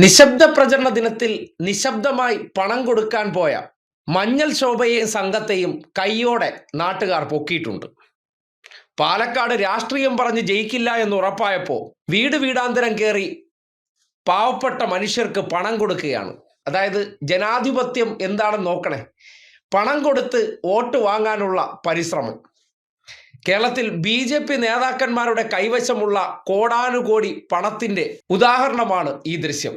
നിശബ്ദ പ്രചരണ ദിനത്തിൽ നിശബ്ദമായി പണം കൊടുക്കാൻ പോയ മഞ്ഞൾ ശോഭയെയും സംഘത്തെയും കൈയോടെ നാട്ടുകാർ പൊക്കിയിട്ടുണ്ട്. പാലക്കാട് രാഷ്ട്രീയം പറഞ്ഞ് ജയിക്കില്ല എന്ന് ഉറപ്പായപ്പോൾ വീട് വീടാന്തരം കയറി പാവപ്പെട്ട മനുഷ്യർക്ക് പണം കൊടുക്കുകയാണ്. അതായത് ജനാധിപത്യം എന്താണെന്ന് നോക്കണേ, പണം കൊടുത്ത് വോട്ട് വാങ്ങാനുള്ള പരിശ്രമം. കേരളത്തിൽ BJP നേതാക്കന്മാരുടെ കൈവശമുള്ള കോടാനുകോടി പണത്തിന്റെ ഉദാഹരണമാണ് ഈ ദൃശ്യം.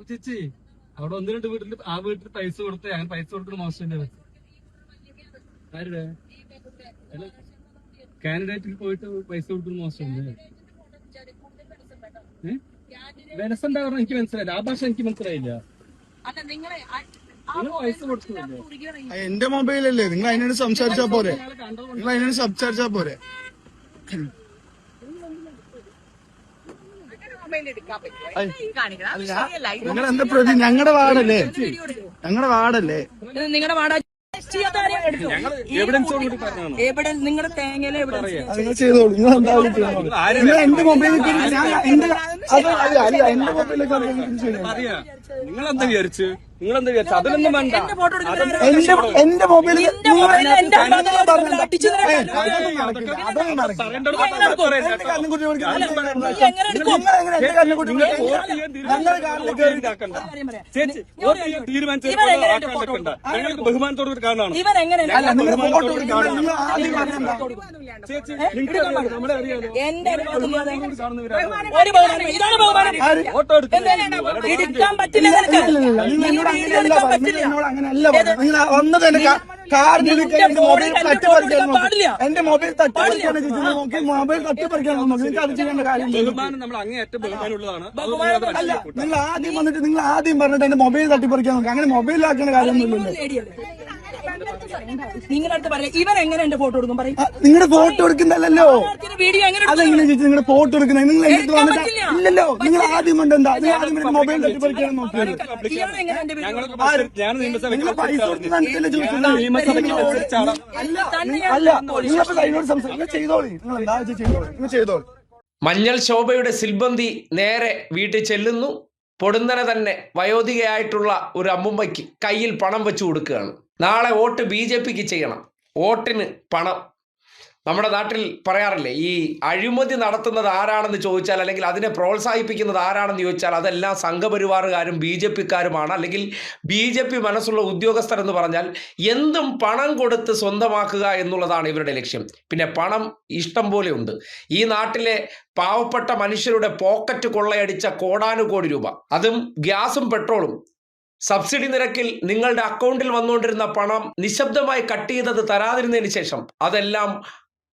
ചേച്ചി അവിടെ ഒന്ന് രണ്ട് വീട്ടിൽ ആ വീട്ടിൽ പൈസ കൊടുത്ത് അങ്ങനെ പൈസ കൊടുക്കുന്ന മോശമല്ലേ? ആരുടെ കാൻഡിഡേറ്റിൽ പോയിട്ട് പൈസ കൊടുക്കുന്ന മോശമല്ലേ? വിലസുണ്ടാ പറഞ്ഞ എനിക്ക് മനസ്സിലായില്ല, ആ ഭാഷ എനിക്ക് മനസ്സിലായില്ല. നിങ്ങൾ പൈസ കൊടുക്കുന്നില്ലേ? എന്റെ മൊബൈലല്ലേ, നിങ്ങൾ അതിനോട് സംസാരിച്ചാ പോരെ, നിങ്ങൾ അതിനോട് സംസാരിച്ചാ പോരെ. നിങ്ങൾ എന്താ പ്രതി? ഞങ്ങളുടെ വാർഡല്ലേ, ഞങ്ങളുടെ വാർഡല്ലേ, നിങ്ങളുടെ വാടക എവിഡൻസ് പറഞ്ഞാണോ? നിങ്ങളുടെ തേങ്ങയിലെ നിങ്ങൾ ചെയ്തോളൂ. നിങ്ങൾ എന്തായാലും നിങ്ങൾ എന്റെ മൊബൈലിൽ എന്റെ മൊബൈലിലേക്ക് അറിയാ നിങ്ങളെന്താ വിചാരിച്ചു? അതിലൊന്നും വേണ്ട. എന്റെ മൊബൈലിൽ ഞങ്ങൾക്ക് ബഹുമാനത്തോട് കാണാണ്. നമ്മളെ അറിയാലോ. ഫോട്ടോ എടുക്കാൻ പറ്റില്ല. അങ്ങനെയല്ല നിങ്ങൾ വന്നത് എന്റെ കാറിന് മൊബൈൽ തട്ടിപ്പറിക്കാൻ നോക്കി, എന്റെ മൊബൈൽ തട്ടിപ്പറിക്കാൻ നോക്കി, മൊബൈൽ തട്ടിപ്പറിക്കാൻ നോക്കി. നിങ്ങൾക്ക് അത് ചെയ്യേണ്ട കാര്യമില്ല. ബഹുമാനം നമ്മൾ അങ്ങേയറ്റം ബഹുമാനമുള്ളതാണ്. അല്ല, നിങ്ങൾ ആദ്യം വന്നിട്ട് നിങ്ങൾ ആദ്യം പറഞ്ഞിട്ട് എന്റെ മൊബൈൽ തട്ടിപ്പറിക്കാൻ നോക്കി. അങ്ങനെ മൊബൈലിലാക്കേണ്ട കാര്യമൊന്നുമില്ലല്ലോ. നിങ്ങളടുത്ത് പറയാം, ഇവൻ എങ്ങനെ എന്റെ ഫോട്ടോ എടുക്കും പറയും. നിങ്ങളുടെ ഫോട്ടോ എടുക്കുന്നല്ലോ, വീഡിയോ എങ്ങനെ അതെങ്ങനെ ചേച്ചി നിങ്ങളുടെ ഫോട്ടോ എടുക്കുന്നത്? നിങ്ങൾ എന്റെ വന്നിട്ട് ഇല്ലല്ലോ. നിങ്ങൾ ആദ്യം കൊണ്ട് എന്താ നിങ്ങൾ ആദ്യം മൊബൈൽ തട്ടിപ്പറിക്കാൻ നോക്കിയത്? ഞാൻ നിങ്ങൾ പൈസ കൊടുക്കുന്നതല്ലേ ചോദിച്ചത്? അല്ല, നിങ്ങളപ്പോ അതിനോട് സംസാരിക്കുക. ചെയ്തോളി, നിങ്ങൾ എന്താ ചെയ്തോളി, നിങ്ങൾ ചെയ്തോളി. മഞ്ഞൾ ശോഭയുടെ സിൽബന്തി നേരെ വീട്ടിൽ ചെല്ലുന്നു. പൊടുന്നനെ തന്നെ വയോധികയായിട്ടുള്ള ഒരു അമ്മുമ്മയ്ക്ക് കയ്യിൽ പണം വെച്ചു കൊടുക്കുകയാണ്. നാളെ വോട്ട് BJPക്ക് ചെയ്യണം, വോട്ടിന് പണം. നമ്മുടെ നാട്ടിൽ പറയാറില്ലേ, ഈ അഴിമതി നടത്തുന്നത് ആരാണെന്ന് ചോദിച്ചാൽ, അല്ലെങ്കിൽ അതിനെ പ്രോത്സാഹിപ്പിക്കുന്നത് ആരാണെന്ന് ചോദിച്ചാൽ അതെല്ലാം സംഘപരിവാറുകാരും BJPക്കാരുമാണ്, അല്ലെങ്കിൽ BJP മനസ്സുള്ള ഉദ്യോഗസ്ഥരെന്ന് പറഞ്ഞാൽ എന്തും പണം കൊടുത്ത് സ്വന്തമാക്കുക എന്നുള്ളതാണ് ഇവരുടെ ലക്ഷ്യം. പിന്നെ പണം ഇഷ്ടം പോലെ ഉണ്ട്. ഈ നാട്ടിലെ പാവപ്പെട്ട മനുഷ്യരുടെ പോക്കറ്റ് കൊള്ളയടിച്ച കോടാനുകോടി രൂപ, അതും ഗ്യാസും പെട്രോളും സബ്സിഡി നിരക്കിൽ നിങ്ങളുടെ അക്കൗണ്ടിൽ വന്നുകൊണ്ടിരുന്ന പണം നിശബ്ദമായി കട്ട് ചെയ്തത് തരാതിരുന്നതിന് ശേഷം അതെല്ലാം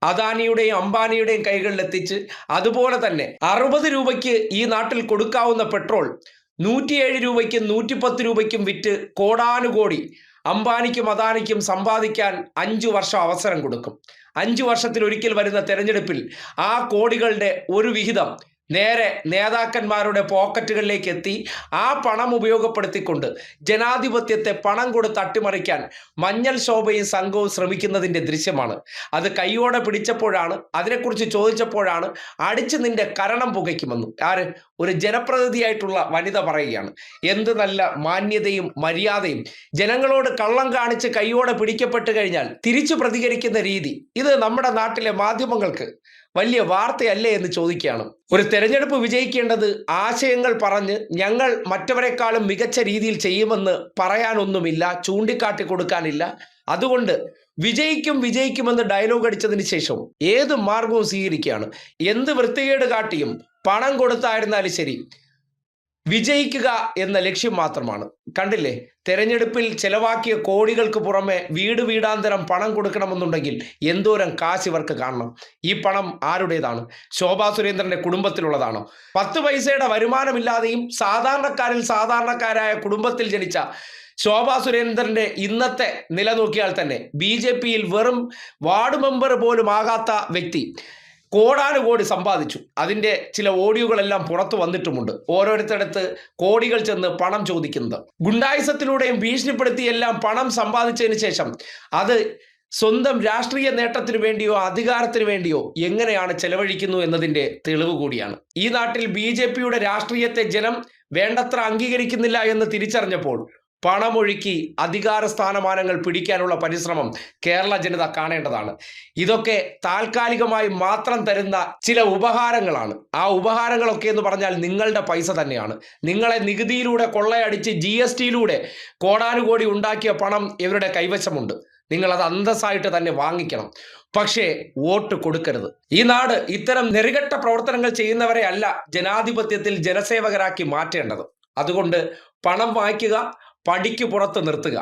അദാനിയുടെയും അംബാനിയുടെയും കൈകളിലെത്തിച്ച്, അതുപോലെ തന്നെ 60 രൂപയ്ക്ക് ഈ നാട്ടിൽ കൊടുക്കാവുന്ന പെട്രോൾ 107 രൂപയ്ക്കും 110 രൂപയ്ക്കും വിറ്റ് കോടാനുകോടി അംബാനിക്കും അദാനിക്കും സമ്പാദിക്കാൻ 5 വർഷം അവസരം കൊടുക്കും. 5 വർഷത്തിലൊരിക്കൽ വരുന്ന തെരഞ്ഞെടുപ്പിൽ ആ കോടികളുടെ ഒരു വിഹിതം നേരെ നേതാക്കന്മാരുടെ പോക്കറ്റുകളിലേക്ക് എത്തി ആ പണം ഉപയോഗപ്പെടുത്തിക്കൊണ്ട് ജനാധിപത്യത്തെ പണം കൊടുത്ത് അട്ടിമറിക്കാൻ മഞ്ഞൾ ശോഭയും സംഘവും ശ്രമിക്കുന്നതിൻ്റെ ദൃശ്യമാണ്. അത് കൈയോടെ പിടിച്ചപ്പോഴാണ്, അതിനെക്കുറിച്ച് ചോദിച്ചപ്പോഴാണ് അടിച്ച് നിന്റെ കരണം പുകയ്ക്കുമെന്നും ആര്, ഒരു ജനപ്രതിനിധിയായിട്ടുള്ള വനിത പറയുകയാണ്. എന്ത് നല്ല മാന്യതയും മര്യാദയും! ജനങ്ങളോട് കള്ളം കാണിച്ച് കൈയോടെ പിടിക്കപ്പെട്ട് കഴിഞ്ഞാൽ തിരിച്ചു പ്രതികരിക്കുന്ന രീതി, ഇത് നമ്മുടെ നാട്ടിലെ മാധ്യമങ്ങൾക്ക് വലിയ വാർത്തയല്ലേ എന്ന് ചോദിക്കുകയാണ്. ഒരു തെരഞ്ഞെടുപ്പ് വിജയിക്കേണ്ടത് ആശയങ്ങൾ പറഞ്ഞ് ഞങ്ങൾ മറ്റവരെക്കാളും മികച്ച രീതിയിൽ ചെയ്യുമെന്ന് പറയാനൊന്നുമില്ല, ചൂണ്ടിക്കാട്ടി കൊടുക്കാനില്ല. അതുകൊണ്ട് വിജയിക്കുമെന്ന് ഡയലോഗ് അടിച്ചതിന് ശേഷം ഏത് മാർഗവും സ്വീകരിക്കുകയാണ്. എന്ത് വൃത്തികേട് കാട്ടിയും പണം കൊടുത്തായിരുന്നാലും ശരി, വിജയിക്കുക എന്ന ലക്ഷ്യം മാത്രമാണ്. കണ്ടില്ലേ, തെരഞ്ഞെടുപ്പിൽ ചെലവാക്കിയ കോടികൾക്ക് പുറമെ വീട് വീടാന്തരം പണം കൊടുക്കണമെന്നുണ്ടെങ്കിൽ എന്തോരം കാശ് ഇവർക്ക് കാണണം. ഈ പണം ആരുടേതാണ്? ശോഭാ സുരേന്ദ്രന്റെ കുടുംബത്തിലുള്ളതാണോ? 10 പൈസയുടെ വരുമാനമില്ലാതെയും സാധാരണക്കാരിൽ സാധാരണക്കാരായ കുടുംബത്തിൽ ജനിച്ച ശോഭാ സുരേന്ദ്രന്റെ ഇന്നത്തെ നില നോക്കിയാൽ തന്നെ BJPയിൽ വെറും വാർഡ് മെമ്പർ പോലും ആകാത്ത വ്യക്തി കോടാനുകോടി സമ്പാദിച്ചു. അതിൻ്റെ ചില ഓഡിയോകളെല്ലാം പുറത്തു വന്നിട്ടുമുണ്ട്. ഓരോരുത്തരടുത്ത് കോടികൾ ചെന്ന് പണം ചോദിക്കുന്നത്, ഗുണ്ടായിസത്തിലൂടെയും ഭീഷണിപ്പെടുത്തിയെല്ലാം പണം സമ്പാദിച്ചതിന് ശേഷം അത് സ്വന്തം രാഷ്ട്രീയ നേട്ടത്തിന് വേണ്ടിയോ അധികാരത്തിന് വേണ്ടിയോ എങ്ങനെയാണ് ചെലവഴിക്കുന്നു എന്നതിൻ്റെ തെളിവ് കൂടിയാണ്. ഈ നാട്ടിൽ BJPയുടെ രാഷ്ട്രീയത്തെ ജനം വേണ്ടത്ര അംഗീകരിക്കുന്നില്ല എന്ന് തിരിച്ചറിഞ്ഞപ്പോൾ പണമൊഴുക്കി അധികാര സ്ഥാനമാനങ്ങൾ പിടിക്കാനുള്ള പരിശ്രമം കേരള ജനത കാണേണ്ടതാണ്. ഇതൊക്കെ താൽക്കാലികമായി മാത്രം തരുന്ന ചില ഉപഹാരങ്ങളാണ്. ആ ഉപഹാരങ്ങളൊക്കെ എന്ന് പറഞ്ഞാൽ നിങ്ങളുടെ പൈസ തന്നെയാണ്. നിങ്ങളെ നികുതിയിലൂടെ കൊള്ളയടിച്ച് GSTയിലൂടെ കോടാനുകോടി ഉണ്ടാക്കിയ പണം ഇവരുടെ കൈവശമുണ്ട്. നിങ്ങളത് അന്തസ്സായിട്ട് തന്നെ വാങ്ങിക്കണം. പക്ഷേ വോട്ട് കൊടുക്കരുത്. ഈ നാട് ഇത്തരം നെറികെട്ട പ്രവർത്തനങ്ങൾ ചെയ്യുന്നവരെ അല്ല ജനാധിപത്യത്തിൽ ജനസേവകരാക്കി മാറ്റേണ്ടത്. അതുകൊണ്ട് പണം വാങ്ങിക്കുക, പടിക്ക് പുറത്ത് നിർത്തുക.